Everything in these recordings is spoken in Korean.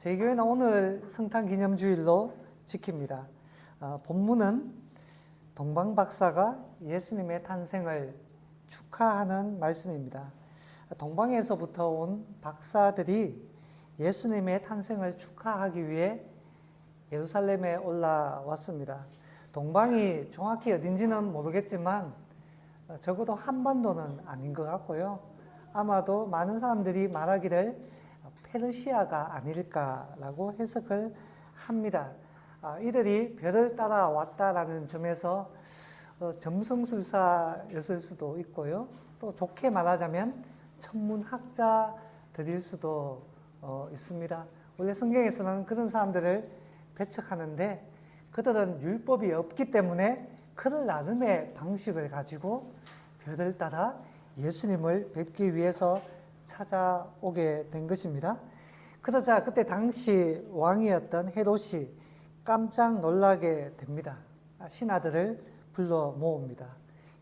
저희 교회는 오늘 성탄 기념주일로 지킵니다. 본문은 동방 박사가 예수님의 탄생을 축하하는 말씀입니다. 동방에서부터 온 박사들이 예수님의 탄생을 축하하기 위해 예루살렘에 올라왔습니다. 동방이 정확히 어딘지는 모르겠지만 적어도 한반도는 아닌 것 같고요. 아마도 많은 사람들이 말하기를 페르시아가 아닐까라고 해석을 합니다. 이들이 별을 따라 왔다라는 점에서 점성술사였을 수도 있고요. 또 좋게 말하자면 천문학자들일 수도 있습니다. 원래 성경에서는 그런 사람들을 배척하는데 그들은 율법이 없기 때문에 그들 나름의 방식을 가지고 별을 따라 예수님을 뵙기 위해서 찾아오게 된 것입니다. 그러자 그때 당시 왕이었던 헤롯이 깜짝 놀라게 됩니다. 신하들을 불러 모읍니다.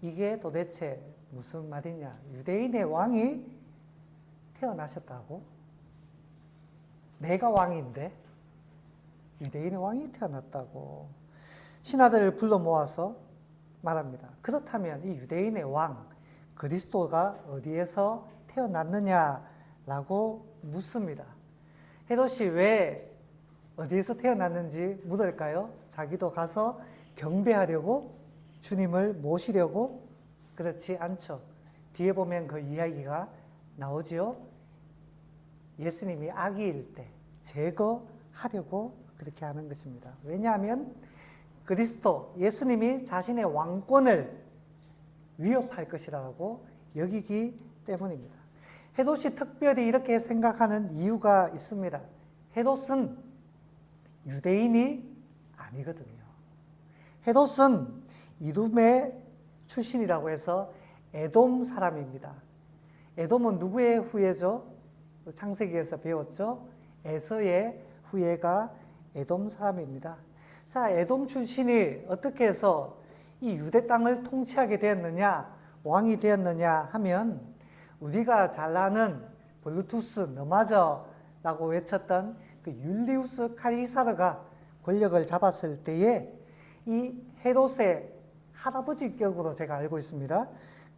이게 도대체 무슨 말이냐? 유대인의 왕이 태어나셨다고? 내가 왕인데 유대인의 왕이 태어났다고? 신하들을 불러 모아서 말합니다. 그렇다면 이 유대인의 왕 그리스도가 어디에서 태어났느냐라고 묻습니다. 헤롯이 왜 어디에서 태어났는지 물을까요? 자기도 가서 경배하려고 주님을 모시려고? 그렇지 않죠. 뒤에 보면 그 이야기가 나오지요. 예수님이 아기일 때 제거하려고 그렇게 하는 것입니다. 왜냐하면 그리스도 예수님이 자신의 왕권을 위협할 것이라고 여기기 때문입니다. 헤롯이 특별히 이렇게 생각하는 이유가 있습니다. 헤롯은 유대인이 아니거든요. 헤롯은 이둠의 출신이라고 해서 에돔 사람입니다. 에돔은 누구의 후예죠? 창세기에서 배웠죠? 에서의 후예가 에돔 사람입니다. 자, 에돔 출신이 어떻게 해서 이 유대 땅을 통치하게 되었느냐, 왕이 되었느냐 하면 우리가 잘 아는 블루투스 너마저라고 외쳤던 그 율리우스 카이사르가 권력을 잡았을 때에 이 헤롯의 할아버지격으로 제가 알고 있습니다.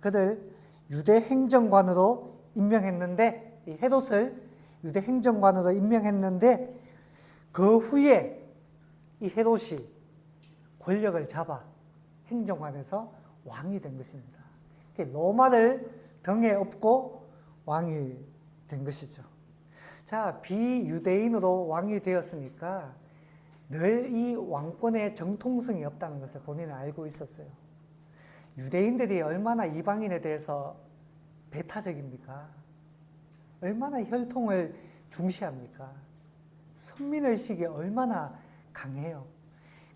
그들 유대 행정관으로 임명했는데 이 헤롯을 유대 행정관으로 임명했는데 그 후에 이 헤롯이 권력을 잡아 행정관에서 왕이 된 것입니다. 로마를 등에 업고 왕이 된 것이죠. 자, 비유대인으로 왕이 되었으니까 늘 이 왕권의 정통성이 없다는 것을 본인은 알고 있었어요. 유대인들이 얼마나 이방인에 대해서 배타적입니까? 얼마나 혈통을 중시합니까? 선민의식이 얼마나 강해요.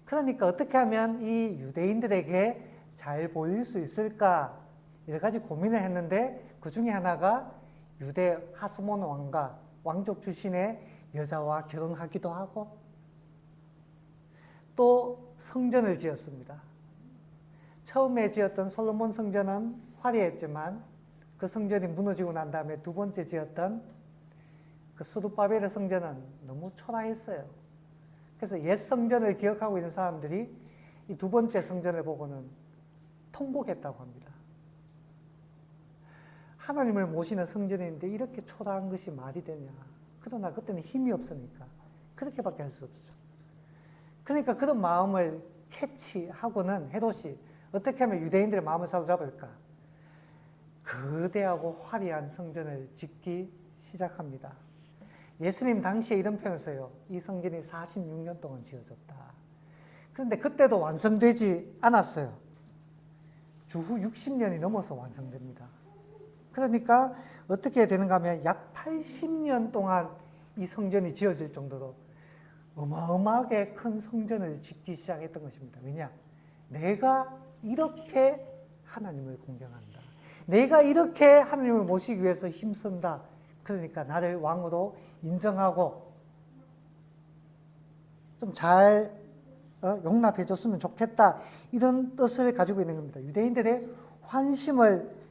그러니까 어떻게 하면 이 유대인들에게 잘 보일 수 있을까 여러 가지 고민을 했는데 그 중에 하나가 유대 하스몬 왕과 왕족 출신의 여자와 결혼하기도 하고 또 성전을 지었습니다. 처음에 지었던 솔로몬 성전은 화려했지만 그 성전이 무너지고 난 다음에 두 번째 지었던 그 스룹바벨의 성전은 너무 초라했어요. 그래서 옛 성전을 기억하고 있는 사람들이 이 두 번째 성전을 보고는 통곡했다고 합니다. 하나님을 모시는 성전인데 이렇게 초라한 것이 말이 되냐. 그러나 그때는 힘이 없으니까 그렇게밖에 할 수 없죠. 그러니까 그런 마음을 캐치하고는 헤롯이 어떻게 하면 유대인들의 마음을 사로잡을까? 거대하고 화려한 성전을 짓기 시작합니다. 예수님 당시에 이런 표현을 써요. 이 성전이 46년 동안 지어졌다. 그런데 그때도 완성되지 않았어요. 주후 60년이 넘어서 완성됩니다. 그러니까 어떻게 되는가 하면 약 80년 동안 이 성전이 지어질 정도로 어마어마하게 큰 성전을 짓기 시작했던 것입니다. 왜냐? 내가 이렇게 하나님을 공경한다. 내가 이렇게 하나님을 모시기 위해서 힘쓴다. 그러니까 나를 왕으로 인정하고 좀 잘 용납해 줬으면 좋겠다. 이런 뜻을 가지고 있는 겁니다. 유대인들의 환심을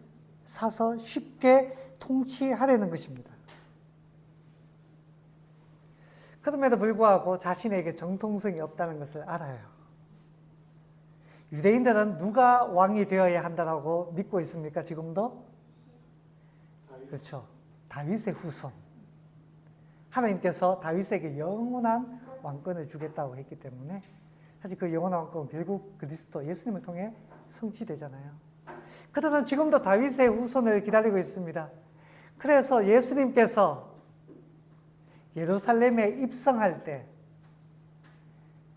사서 쉽게 통치하려는 것입니다. 그럼에도 불구하고 자신에게 정통성이 없다는 것을 알아요. 유대인들은 누가 왕이 되어야 한다고 믿고 있습니까? 지금도? 그렇죠. 다윗의 후손. 하나님께서 다윗에게 영원한 왕권을 주겠다고 했기 때문에 사실 그 영원한 왕권은 결국 그리스도 예수님을 통해 성취되잖아요. 그들은 지금도 다윗의 후손을 기다리고 있습니다. 그래서 예수님께서 예루살렘에 입성할 때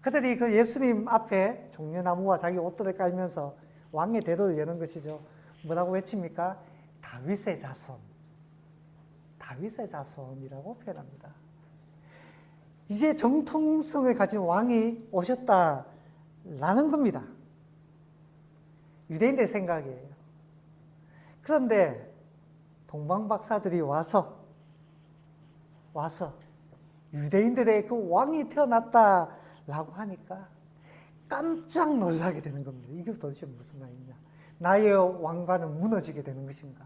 그들이 그 예수님 앞에 종려나무와 자기 옷들을 깔면서 왕의 대도를 여는 것이죠. 뭐라고 외칩니까? 다윗의 자손. 다윗의 자손이라고 표현합니다. 이제 정통성을 가진 왕이 오셨다라는 겁니다. 유대인들의 생각이에요. 그런데 동방박사들이 와서 유대인들의 그 왕이 태어났다라고 하니까 깜짝 놀라게 되는 겁니다. 이게 도대체 무슨 말이냐. 나의 왕관은 무너지게 되는 것인가.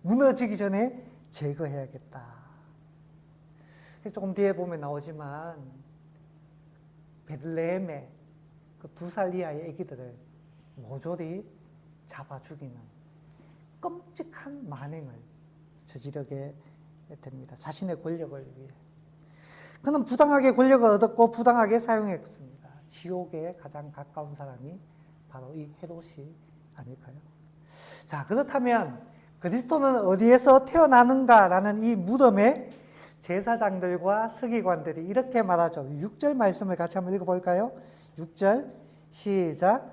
무너지기 전에 제거해야겠다. 조금 뒤에 보면 나오지만 베들레헴의 그 2살 이하의 아기들을 모조리 잡아 죽이는 끔찍한 만행을 저지르게 됩니다. 자신의 권력을 위해. 그는 부당하게 권력을 얻었고 부당하게 사용했습니다. 지옥에 가장 가까운 사람이 바로 이 헤롯이 아닐까요? 자, 그렇다면 그리스도는 어디에서 태어나는가라는 이 물음에 제사장들과 서기관들이 이렇게 말하죠. 6절 말씀을 같이 한번 읽어볼까요? 6절 시작.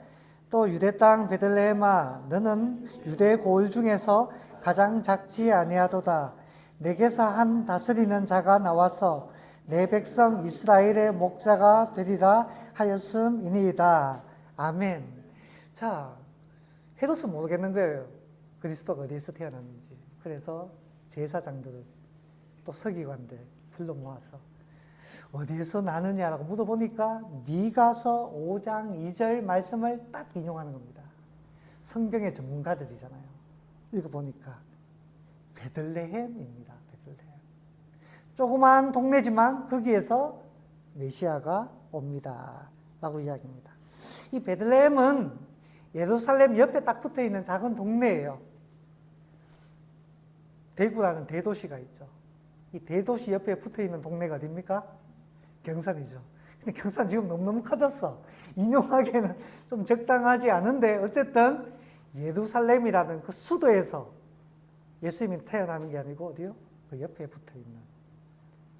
또 유대 땅 베들레헴아 너는 유대 고을 중에서 가장 작지 아니하도다. 내게서 한 다스리는 자가 나와서 내 백성 이스라엘의 목자가 되리라 하였음이니이다. 아멘. 자, 헤롯은 모르겠는 거예요. 그리스도가 어디에서 태어났는지. 그래서 제사장들을 또 서기관들 불러 모아서 어디에서 나느냐라고 물어보니까 미가서 5장 2절 말씀을 딱 인용하는 겁니다. 성경의 전문가들이잖아요. 읽어보니까 베들레헴입니다. 베들레헴. 조그만 동네지만 거기에서 메시아가 옵니다. 라고 이야기합니다. 이 베들레헴은 예루살렘 옆에 딱 붙어있는 작은 동네예요. 대구라는 대도시가 있죠. 이 대도시 옆에 붙어있는 동네가 어디입니까? 경산이죠. 근데 경산 지금 너무너무 커졌어. 인용하기에는 좀 적당하지 않은데 어쨌든 예루살렘이라는 그 수도에서 예수님이 태어나는 게 아니고 어디요? 그 옆에 붙어있는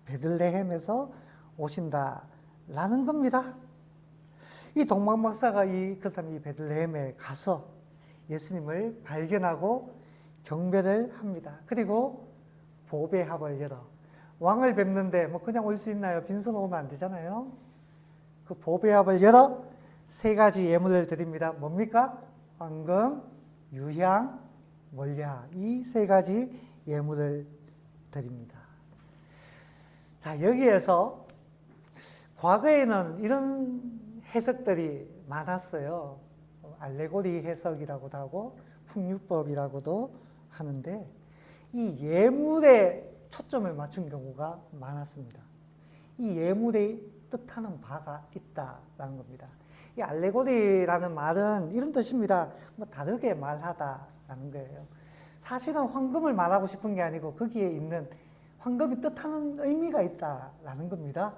베들레헴에서 오신다라는 겁니다. 이 동방박사가 그렇다면 이 베들레헴에 가서 예수님을 발견하고 경배를 합니다. 그리고 보배합을 열어 왕을 뵙는데 뭐 그냥 올 수 있나요? 빈손 오면 안 되잖아요. 그 보배합을 열어 3가지 예물을 드립니다. 뭡니까? 황금, 유향, 몰야. 이 3가지 예물을 드립니다. 자, 여기에서 과거에는 이런 해석들이 많았어요. 알레고리 해석이라고도 하고 풍류법이라고도 하는데 이 예물에 초점을 맞춘 경우가 많았습니다. 이 예물이 뜻하는 바가 있다라는 겁니다. 이 알레고리라는 말은 이런 뜻입니다. 뭐 다르게 말하다라는 거예요. 사실은 황금을 말하고 싶은 게 아니고 거기에 있는 황금이 뜻하는 의미가 있다라는 겁니다.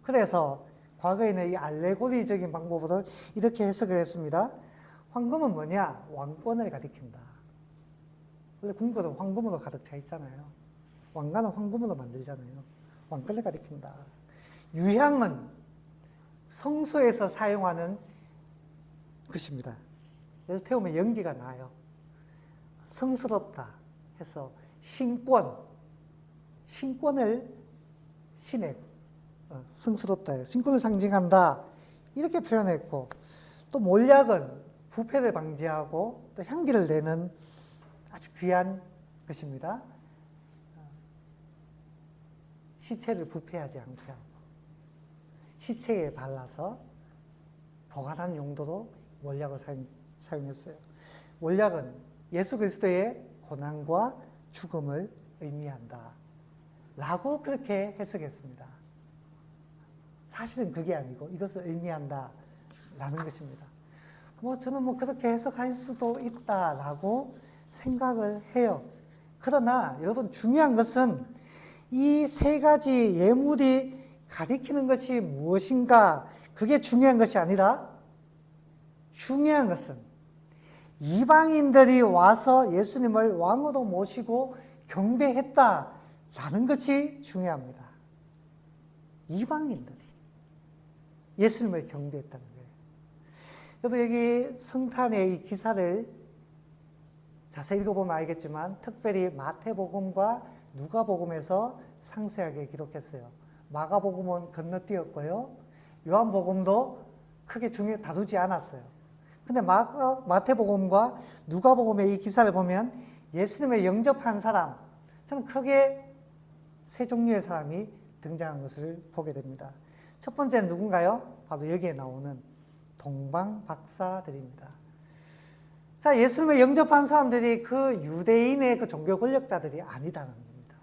그래서 과거에는 이 알레고리적인 방법으로 이렇게 해석을 했습니다. 황금은 뭐냐? 왕권을 가리킨다. 원래 궁궐은 황금으로 가득 차 있잖아요. 왕관은 황금으로 만들잖아요. 왕권을 가리킨다. 유향은 성소에서 사용하는 것입니다. 예를 태우면 연기가 나요. 성스럽다 해서 신권을 신의 성스럽다, 신권을 상징한다 이렇게 표현했고 또 몰약은 부패를 방지하고 또 향기를 내는 아주 귀한 것입니다. 시체를 부패하지 않게 하고 시체에 발라서 보관하는 용도로 몰약을 사용했어요. 몰약은 예수 그리스도의 고난과 죽음을 의미한다 라고 그렇게 해석했습니다. 사실은 그게 아니고 이것을 의미한다라는 것입니다. 저는 그렇게 해석할 수도 있다라고 생각을 해요. 그러나 여러분 중요한 것은 이 세 가지 예물이 가리키는 것이 무엇인가, 그게 중요한 것이 아니라 중요한 것은 이방인들이 와서 예수님을 왕으로 모시고 경배했다라는 것이 중요합니다. 이방인들이 예수님을 경배했다는 거예요. 여러분 여기 성탄의 이 기사를 자세히 읽어보면 알겠지만 특별히 마태복음과 누가복음에서 상세하게 기록했어요. 마가복음은 건너뛰었고요. 요한복음도 크게 다루지 않았어요. 근데 마태복음과 누가복음의 이 기사를 보면 예수님을 영접한 사람, 저는 크게 세 종류의 사람이 등장한 것을 보게 됩니다. 첫 번째는 누군가요? 바로 여기에 나오는 동방 박사들입니다. 자, 예수님을 영접한 사람들이 그 유대인의 그 종교 권력자들이 아니다라는 겁니다.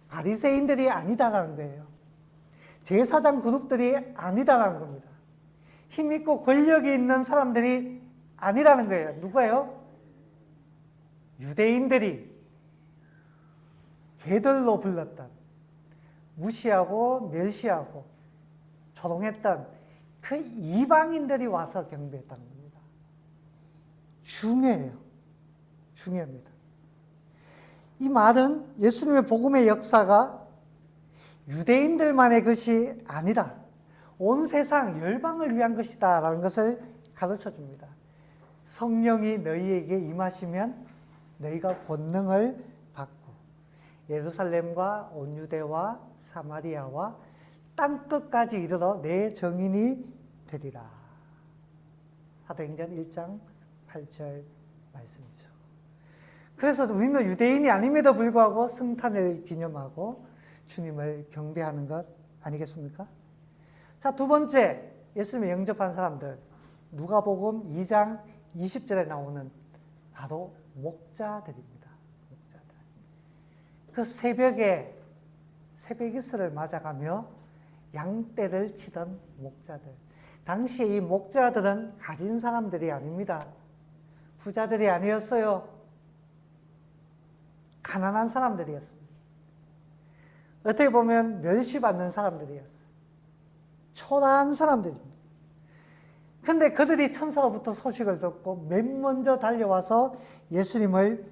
바리새인들이 아니다라는 거예요. 제사장 그룹들이 아니다라는 겁니다. 힘있고 권력이 있는 사람들이 아니라는 거예요. 누가요? 유대인들이 개들로 불렀던, 무시하고 멸시하고 조롱했던 그 이방인들이 와서 경배했다는 겁니다. 중요해요. 중요합니다. 이 말은 예수님의 복음의 역사가 유대인들만의 것이 아니다. 온 세상 열방을 위한 것이다 라는 것을 가르쳐 줍니다. 성령이 너희에게 임하시면 너희가 권능을 받고 예루살렘과 온 유대와 사마리아와 땅끝까지 이르러 내 증인이 되리라. 사도행전 1장 8절 말씀이죠. 그래서 우리는 유대인이 아님에도 불구하고 성탄을 기념하고 주님을 경배하는 것 아니겠습니까? 자, 두 번째, 예수님을 영접한 사람들, 누가복음 2장 20절에 나오는 바로 목자들입니다. 목자들. 그 새벽에 새벽 이슬을 맞아가며 양떼를 치던 목자들. 당시 이 목자들은 가진 사람들이 아닙니다. 부자들이 아니었어요. 가난한 사람들이었습니다. 어떻게 보면 멸시받는 사람들이었어요. 초라한 사람들입니다. 근데 그들이 천사로부터 소식을 듣고 맨 먼저 달려와서 예수님을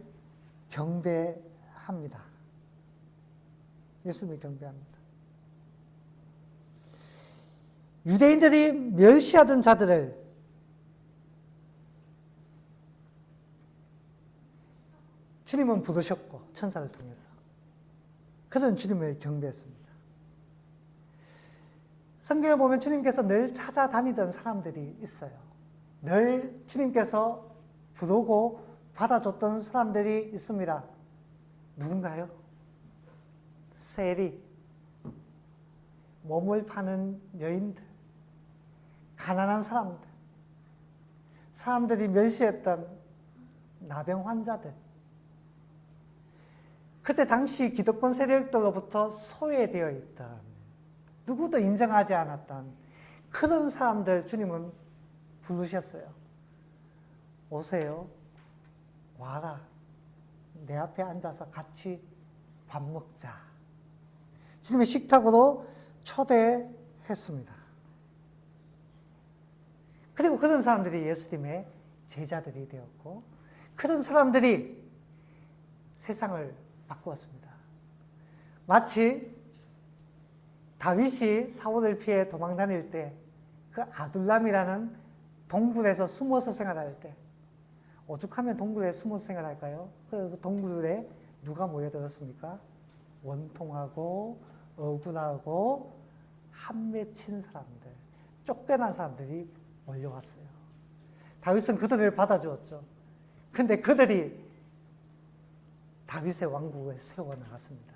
경배합니다. 예수님을 경배합니다. 유대인들이 멸시하던 자들을 주님은 부르셨고 천사를 통해서 그들은 주님을 경배했습니다. 성경을 보면 주님께서 늘 찾아다니던 사람들이 있어요. 늘 주님께서 부르고 받아줬던 사람들이 있습니다. 누군가요? 세리, 몸을 파는 여인들, 가난한 사람들, 사람들이 멸시했던 나병 환자들, 그때 당시 기득권 세력들로부터 소외되어 있던, 누구도 인정하지 않았던 그런 사람들 주님은 부르셨어요. 오세요. 와라. 내 앞에 앉아서 같이 밥 먹자. 주님의 식탁으로 초대했습니다. 그리고 그런 사람들이 예수님의 제자들이 되었고 그런 사람들이 세상을 바꾸었습니다. 마치 다윗이 사울을 피해 도망 다닐 때 그 아둘람이라는 동굴에서 숨어서 생활할 때, 오죽하면 동굴에 숨어서 생활할까요? 그 동굴에 누가 모여들었습니까? 원통하고 억울하고 한맺힌 사람들, 쫓겨난 사람들이 몰려왔어요. 다윗은 그들을 받아주었죠. 근데 그들이 다윗의 왕국을 세워나갔습니다.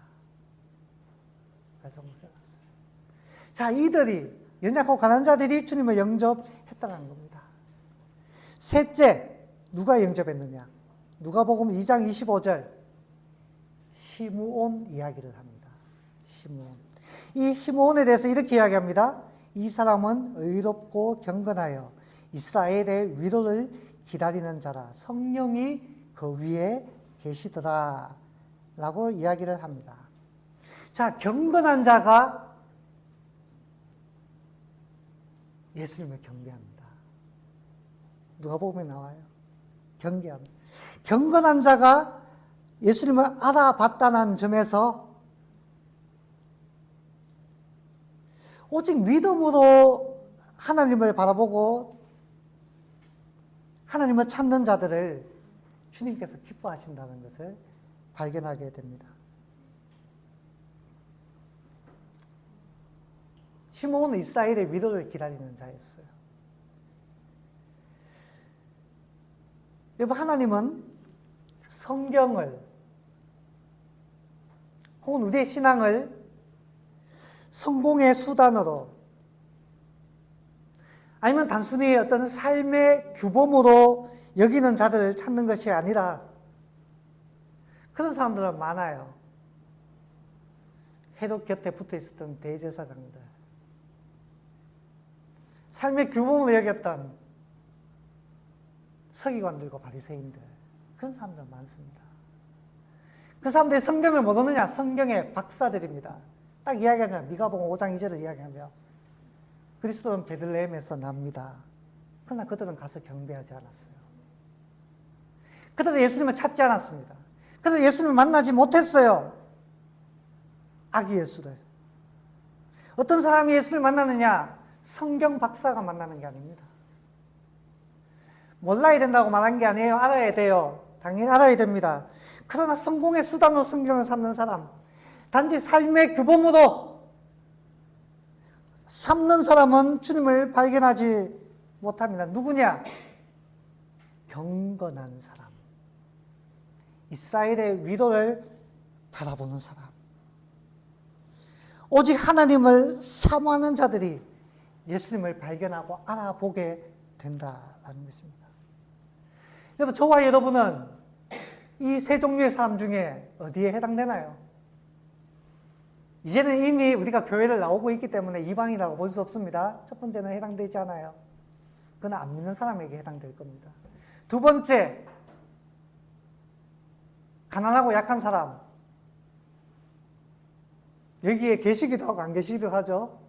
자, 이들이 연약하고 가난한 자들이 주님을 영접했다는 겁니다. 셋째, 누가 영접했느냐? 누가복음 2장 25절 시므온 이야기를 합니다. 시므온. 이 시므온에 대해서 이렇게 이야기합니다. 이 사람은 의롭고 경건하여 이스라엘의 위로를 기다리는 자라. 성령이 그 위에 계시더라 라고 이야기를 합니다. 자, 경건한 자가 예수님을 경배합니다. 누가복음에 나와요. 경배합니다. 경건한 자가 예수님을 알아봤다는 점에서 오직 믿음으로 하나님을 바라보고 하나님을 찾는 자들을 주님께서 기뻐하신다는 것을 발견하게 됩니다. 시므온은 이스라엘의 위로를 기다리는 자였어요. 여러분, 하나님은 성경을 혹은 우리의 신앙을 성공의 수단으로 아니면 단순히 어떤 삶의 규범으로 여기는 자들을 찾는 것이 아니라 그런 사람들은 많아요. 헤롯 곁에 붙어 있었던 대제사장들, 삶의 규범으로 여겼던 서기관들과 바리새인들, 그런 사람들 많습니다. 그 사람들이 성경을 모르느냐? 성경의 박사들입니다. 딱 이야기하잖아요. 미가복음 5장 2절을 이야기하며 그리스도는 베들레헴에서 납니다. 그러나 그들은 가서 경배하지 않았어요. 그들은 예수님을 찾지 않았습니다. 그들은 예수님을 만나지 못했어요. 아기 예수를. 어떤 사람이 예수를 만나느냐? 성경 박사가 만나는 게 아닙니다. 몰라야 된다고 말한 게 아니에요. 알아야 돼요. 당연히 알아야 됩니다. 그러나 성공의 수단으로 성경을 삼는 사람, 단지 삶의 규범으로 삼는 사람은 주님을 발견하지 못합니다. 누구냐? 경건한 사람. 이스라엘의 위로를 바라보는 사람. 오직 하나님을 사모하는 자들이 예수님을 발견하고 알아보게 된다는 것입니다. 여러분, 저와 여러분은 이 세 종류의 사람 중에 어디에 해당되나요? 이제는 이미 우리가 교회를 나오고 있기 때문에 이방이라고 볼 수 없습니다. 첫 번째는 해당되지 않아요. 그건 안 믿는 사람에게 해당될 겁니다. 두 번째, 가난하고 약한 사람. 여기에 계시기도 하고 안 계시기도 하죠.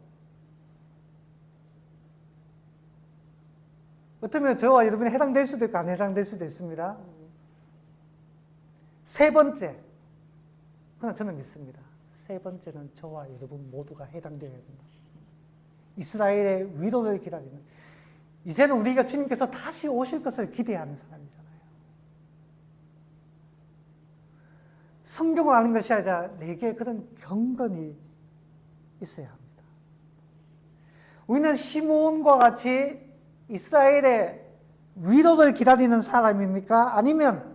어쩌면 저와 여러분이 해당될 수도 있고 안 해당될 수도 있습니다. 세 번째, 그러나 저는 믿습니다. 세 번째는 저와 여러분 모두가 해당되어야 된다. 이스라엘의 위로를 기다리는, 이제는 우리가 주님께서 다시 오실 것을 기대하는 사람이잖아요. 성경을 아는 것이 아니라 내게 그런 경건이 있어야 합니다. 우리는 시므온과 같이 이스라엘의 위로를 기다리는 사람입니까? 아니면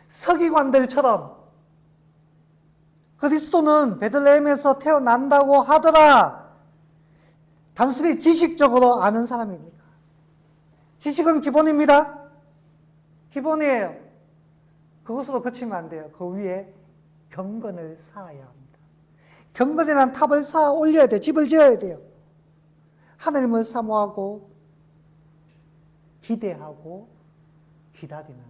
서기관들처럼 그리스도는 베들레헴에서 태어난다고 하더라 단순히 지식적으로 아는 사람입니까? 지식은 기본입니다. 기본이에요. 그것으로 그치면 안 돼요. 그 위에 경건을 쌓아야 합니다. 경건이라는 탑을 쌓아 올려야 돼요. 집을 지어야 돼요. 하나님을 사모하고 기대하고 기다리는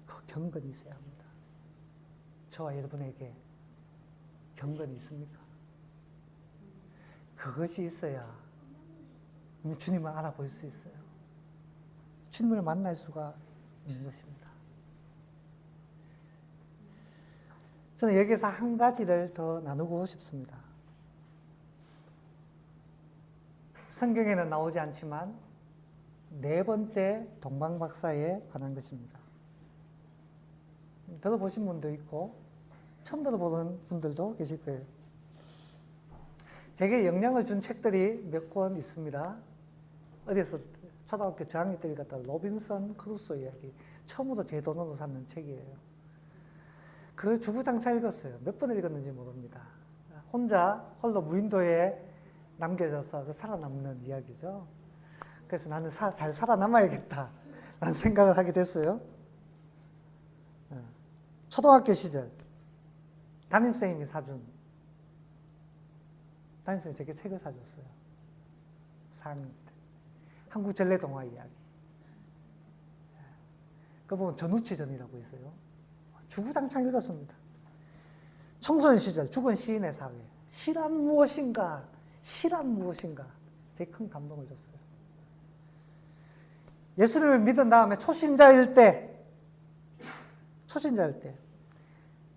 그 경건이 있어야 합니다. 저와 여러분에게 경건이 있습니까? 그것이 있어야 주님을 알아볼 수 있어요. 주님을 만날 수가 있는 것입니다. 저는 여기서 한 가지를 더 나누고 싶습니다. 성경에는 나오지 않지만 네 번째 동방박사에 관한 것입니다. 들어보신 분도 있고 처음 들어보는 분들도 계실 거예요. 제게 영향을 준 책들이 몇 권 있습니다. 어디서 초등학교 저학년 때 읽었던 로빈슨 크루소 이야기, 처음으로 제 돈으로 샀는 책이에요. 그 주구장창 읽었어요. 몇 번 읽었는지 모릅니다. 혼자 홀로 무인도에 남겨져서 그 살아남는 이야기죠. 그래서 나는 잘 살아남아야겠다 라는 생각을 하게 됐어요. 초등학교 시절 담임선생님이 사준 담임선생님이 제게 책을 사줬어요. 4학년 때. 한국 전래동화 이야기. 그거 보면 전우치전이라고 있어요. 주구장창 읽었습니다. 청소년 시절 죽은 시인의 사회. 시란 무엇인가? 시란 무엇인가? 되게 큰 감동을 줬어요. 예수님을 믿은 다음에 초신자일 때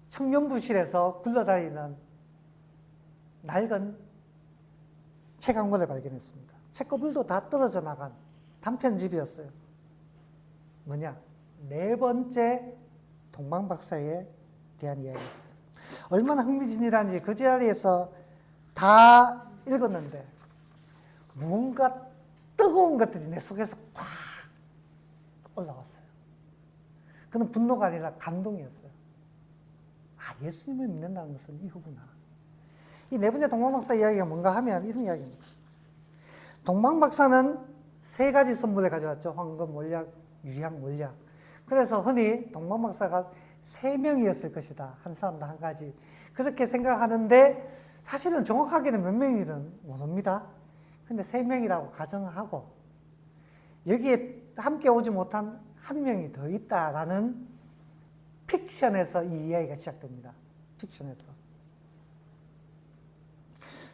청년부실에서 굴러다니는 낡은 책 한 권을 발견했습니다. 책거물도 다 떨어져 나간 단편집이었어요. 뭐냐? 네 번째 동방박사에 대한 이야기였어요. 얼마나 흥미진진한지 그 자리에서 다 읽었는데 무언가 뜨거운 것들이 내 속에서 팍 올라왔어요. 그는 분노가 아니라 감동이었어요. 아, 예수님을 믿는다는 것은 이거구나. 이 네 번째 동방박사 이야기가 뭔가 하면 이런 이야기입니다. 동방박사는 세 가지 선물을 가져왔죠. 황금, 몰약, 유향, 몰약. 그래서 흔히 동방박사가 3명이었을 것이다. 한 사람당 한 가지. 그렇게 생각하는데 사실은 정확하게는 몇 명이든 모릅니다. 근데 3명이라고 가정하고 여기에 함께 오지 못한 한 명이 더 있다라는 픽션에서 이 이야기가 시작됩니다. 픽션에서.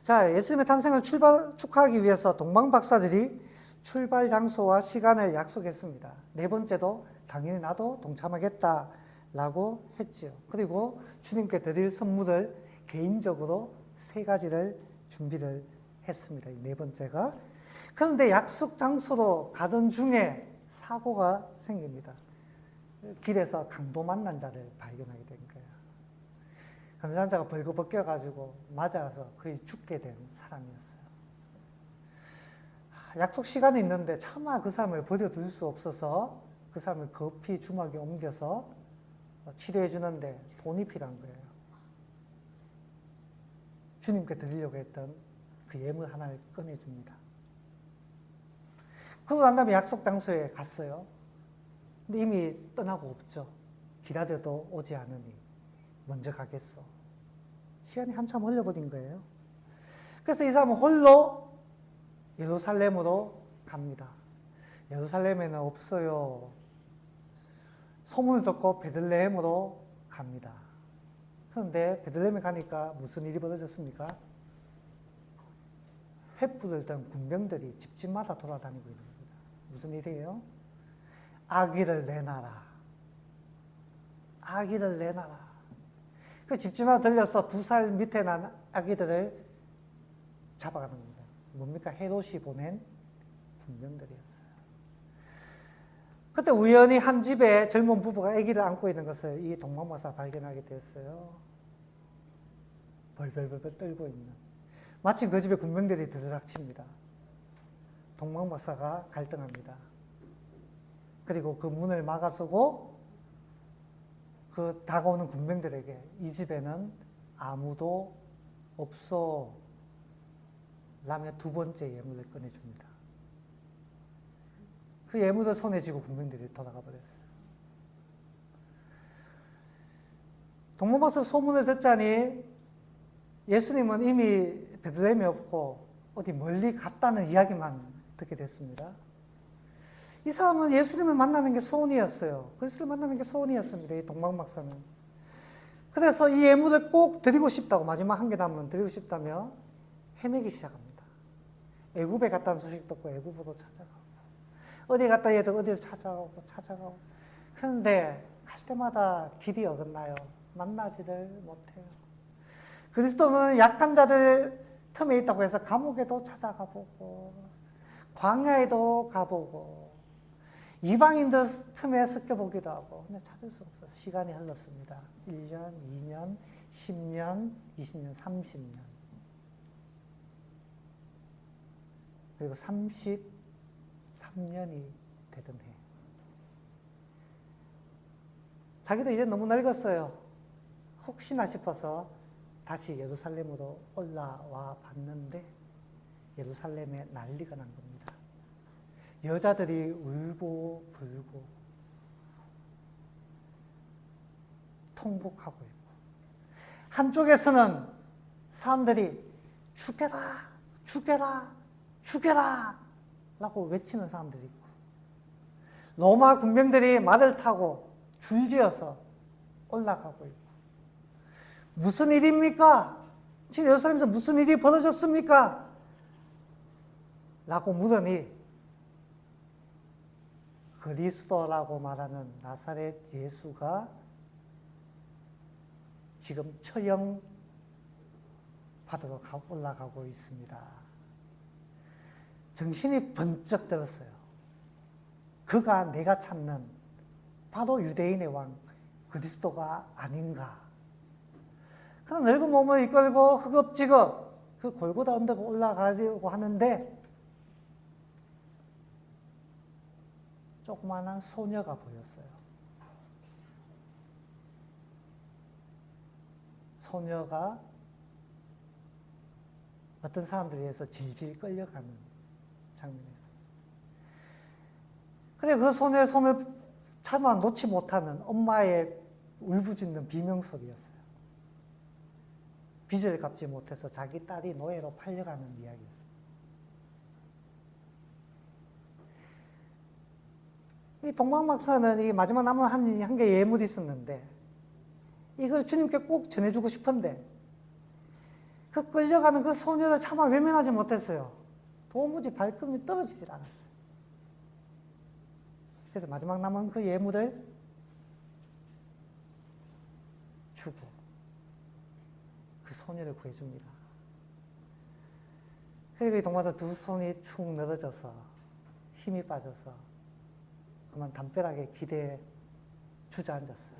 자, 예수님의 탄생을 축하하기 위해서 동방박사들이 출발 장소와 시간을 약속했습니다. 네 번째도 당연히 나도 동참하겠다라고 했지요. 그리고 주님께 드릴 선물을 개인적으로 3가지를 준비를 했습니다. 이 네 번째가. 그런데 약속 장소로 가던 중에 사고가 생깁니다. 길에서 강도 만난 자를 발견하게 된 거예요. 강도 만난 자가 벌거벗겨가지고 맞아서 거의 죽게 된 사람이었어요. 약속 시간이 있는데 차마 그 사람을 버려둘 수 없어서 그 사람을 급히 주막에 옮겨서 치료해 주는데 돈이 필요한 거예요. 주님께 드리려고 했던 그 예물 하나를 꺼내줍니다. 그러고 난 다음에 약속 장소에 갔어요. 근데 이미 떠나고 없죠. 기다려도 오지 않으니 먼저 가겠어. 시간이 한참 흘려버린 거예요. 그래서 이 사람은 홀로 예루살렘으로 갑니다. 예루살렘에는 없어요. 소문을 듣고 베들레헴으로 갑니다. 그런데 베들레헴에 가니까 무슨 일이 벌어졌습니까? 횃불을 든 군병들이 집집마다 돌아다니고 있는 겁니다. 무슨 일이에요? 아기를 내놔라. 아기를 내놔라. 그 집집마다 들려서 2살 밑에 난 아기들을 잡아가는 겁니다. 뭡니까? 헤롯이 보낸 군병들이었어요. 그때 우연히 한 집에 젊은 부부가 아기를 안고 있는 것을 이 동방박사가 발견하게 됐어요. 벌벌벌 떨고 있는. 마침 그 집에 군병들이 들이닥칩니다. 동방박사가 갈등합니다. 그리고 그 문을 막아서고 그 다가오는 군병들에게 이 집에는 아무도 없어 라며 2번째 예물을 꺼내줍니다. 그 예물을 손에 쥐고 군병들이 돌아가 버렸어요. 동방박사 소문을 듣자니 예수님은 이미 베들레헴에 없고 어디 멀리 갔다는 이야기만 듣게 됐습니다. 이 사람은 예수님을 만나는 게 소원이었어요. 예수를 만나는 게 소원이었습니다. 이 동방박사는. 그래서 이 예물을 꼭 드리고 싶다고 마지막 한 개 남은 드리고 싶다며 헤매기 시작합니다. 애굽에 갔다는 소식 듣고 애굽으로 찾아가고 어디 갔다 얘들 어디를 찾아가고 그런데 갈 때마다 길이 어긋나요. 만나지를 못해요. 그리스도는 약한 자들 틈에 있다고 해서 감옥에도 찾아가보고 광야에도 가보고 이방인들 틈에 섞여보기도 하고 근데 찾을 수 없어서 시간이 흘렀습니다. 1년, 2년, 10년, 20년, 30년 그리고 33년이 되던 해 자기도 이제 너무 늙었어요. 혹시나 싶어서 다시 예루살렘으로 올라와 봤는데 예루살렘에 난리가 난 겁니다. 여자들이 울고 불고 통곡하고 있고 한쪽에서는 사람들이 죽여라, 죽여라, 죽여라 라고 외치는 사람들이 있고, 로마 군병들이 말을 타고 줄지어서 올라가고 있고, 무슨 일입니까? 지금 예루살렘에서 무슨 일이 벌어졌습니까? 라고 물으니 그리스도라고 말하는 나사렛 예수가 지금 처형 받으러 올라가고 있습니다. 정신이 번쩍 들었어요. 그가 내가 찾는 바로 유대인의 왕 그리스도가 아닌가. 그런 늙은 몸을 이끌고 허겁지겁 그 골고다 언덕을 올라가려고 하는데 조그마한 소녀가 보였어요. 소녀가 어떤 사람들에 의해서 질질 끌려가는 장면이었습니다. 근데 그 소녀의 손을 차마 놓지 못하는 엄마의 울부짖는 비명소리였어요. 빚을 갚지 못해서 자기 딸이 노예로 팔려가는 이야기였어요. 이 동방박사는 이 마지막 남은 한 개 예물이 있었는데 이걸 주님께 꼭 전해주고 싶은데 그 끌려가는 그 소녀를 차마 외면하지 못했어요. 도무지 발걸음이 떨어지질 않았어요. 그래서 마지막 남은 그 예물을 주고 그 소녀를 구해줍니다. 그리고 이 동화사 두 손이 축 늘어져서 힘이 빠져서 그만 담벼락에 기대에 주저앉았어요.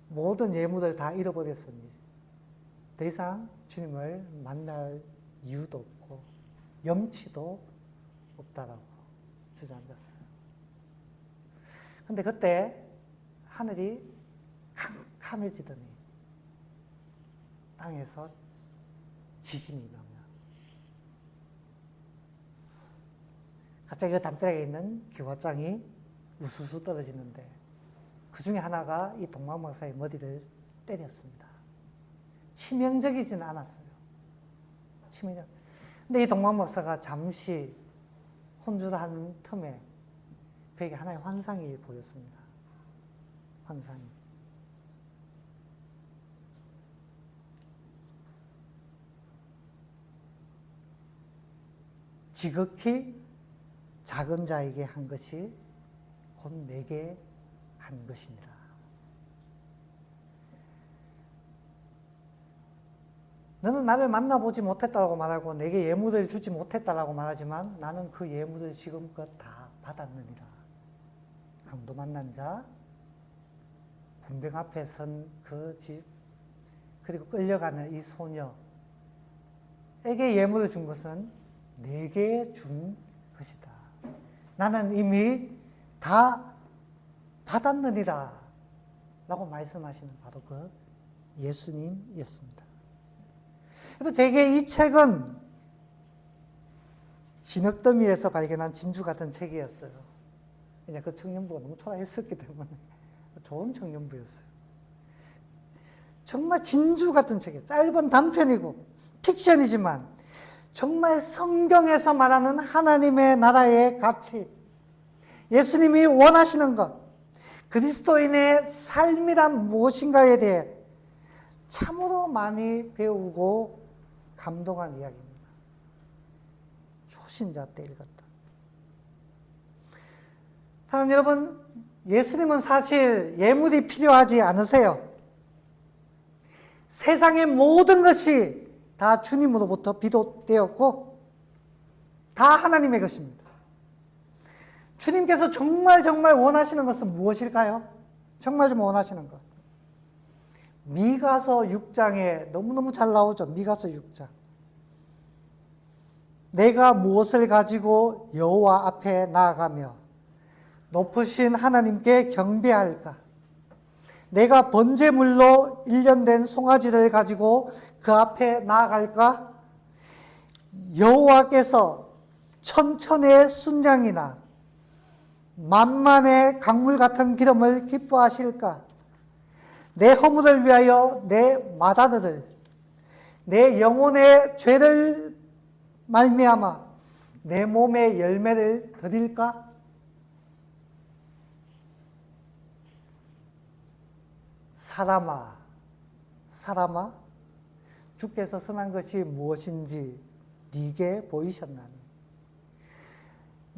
모든 예물을 다 잃어버렸으니 더 이상 주님을 만날 이유도 없고 염치도 없다라고 주저앉았어요. 근데 그때 하늘이 캄캄해지더니 땅에서 지진이 나면 갑자기 그 담벼락에 있는 기와장이 우수수 떨어지는데 그 중에 하나가 이 동방박사의 머리를 때렸습니다. 치명적이지는 않았어요. 근데 이 동방박사가 잠시 혼쭐하는 틈에 그에게 하나의 환상이 보였습니다. 환상이. 지극히 작은 자에게 한 것이 곧 내게 한 것이니라. 너는 나를 만나보지 못했다고 말하고 내게 예물을 주지 못했다고 말하지만 나는 그 예물을 지금껏 다 받았느니라. 강도 만난 자, 군병 앞에 선 그 집, 그리고 끌려가는 이 소녀에게 예물을 준 것은 내게 준 것이다. 나는 이미 다 받았느니라 라고 말씀하시는 바로 그 예수님이었습니다. 여러분, 제게 이 책은 진흙더미에서 발견한 진주 같은 책이었어요. 그냥 그 청년부가 너무 초라했었기 때문에 좋은 청년부였어요. 정말 진주 같은 책이에요. 짧은 단편이고 픽션이지만 정말 성경에서 말하는 하나님의 나라의 가치, 예수님이 원하시는 것, 그리스도인의 삶이란 무엇인가에 대해 참으로 많이 배우고 감동한 이야기입니다. 초신자 때 읽었다. 사랑하는 여러분, 예수님은 사실 예물이 필요하지 않으세요. 세상의 모든 것이 다 주님으로부터 비롯되었고 다 하나님의 것입니다. 주님께서 정말 원하시는 것은 무엇일까요? 정말 원하시는 것. 미가서 6장에 너무너무 잘 나오죠. 미가서 6장. 내가 무엇을 가지고 여호와 앞에 나아가며 높으신 하나님께 경배할까? 내가 번제물로 일련된 송아지를 가지고 그 앞에 나아갈까? 여호와께서 천천의 순양이나 만만의 강물 같은 기름을 기뻐하실까? 내 허물을 위하여 내 맏아들을, 내 영혼의 죄를 말미암아 내 몸의 열매를 드릴까? 사람아, 주께서 선한 것이 무엇인지 네게 보이셨나니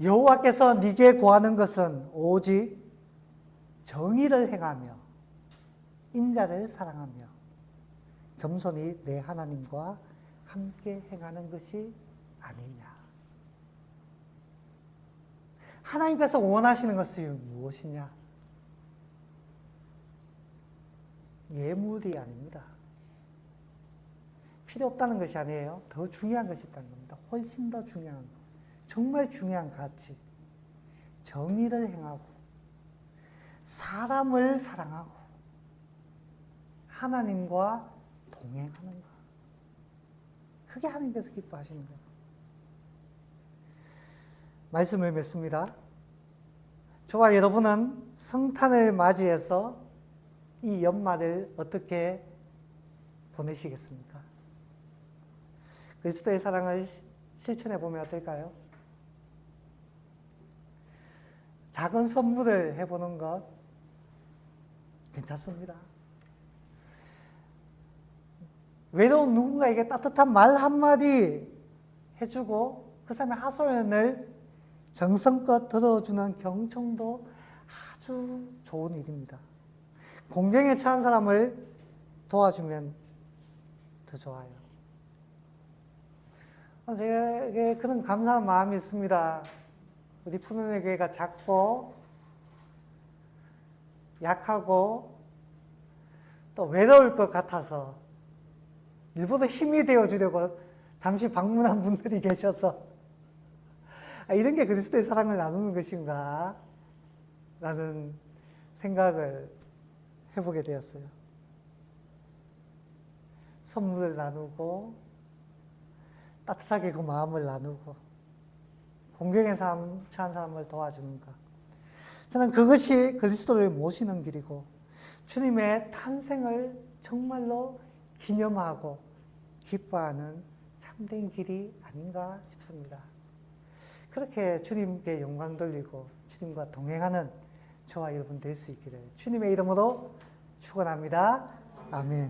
여호와께서 네게 구하는 것은 오직 정의를 행하며 인자를 사랑하며 겸손히 내 하나님과 함께 행하는 것이 아니냐. 하나님께서 원하시는 것이 무엇이냐? 예물이 아닙니다. 필요 없다는 것이 아니에요. 더 중요한 것이 있다는 겁니다. 훨씬 더 중요한 것. 정말 중요한 가치. 정의를 행하고 사람을 사랑하고 하나님과 동행하는 것. 그게 하나님께서 기뻐하시는 거예요. 말씀을 맺습니다. 저와 여러분은 성탄을 맞이해서 이 연말을 어떻게 보내시겠습니까? 그리스도의 사랑을 실천해 보면 어떨까요? 작은 선물을 해보는 것 괜찮습니다. 외로운 누군가에게 따뜻한 말 한마디 해주고 그 사람의 하소연을 정성껏 들어주는 경청도 아주 좋은 일입니다. 공경에 처한 사람을 도와주면 더 좋아요. 제게 그런 감사한 마음이 있습니다. 우리 푸른의 교회가 작고 약하고 또 외로울 것 같아서 일부러 힘이 되어주려고 잠시 방문한 분들이 계셔서 이런 게 그리스도의 사랑을 나누는 것인가 라는 생각을 해보게 되었어요. 선물을 나누고 따뜻하게 그 마음을 나누고 공경에 처한 사람을 도와주는 것. 저는 그것이 그리스도를 모시는 길이고 주님의 탄생을 정말로 기념하고 기뻐하는 참된 길이 아닌가 싶습니다. 그렇게 주님께 영광 돌리고 주님과 동행하는 저와 여러분 될 수 있기를 주님의 이름으로 축원합니다. 아멘.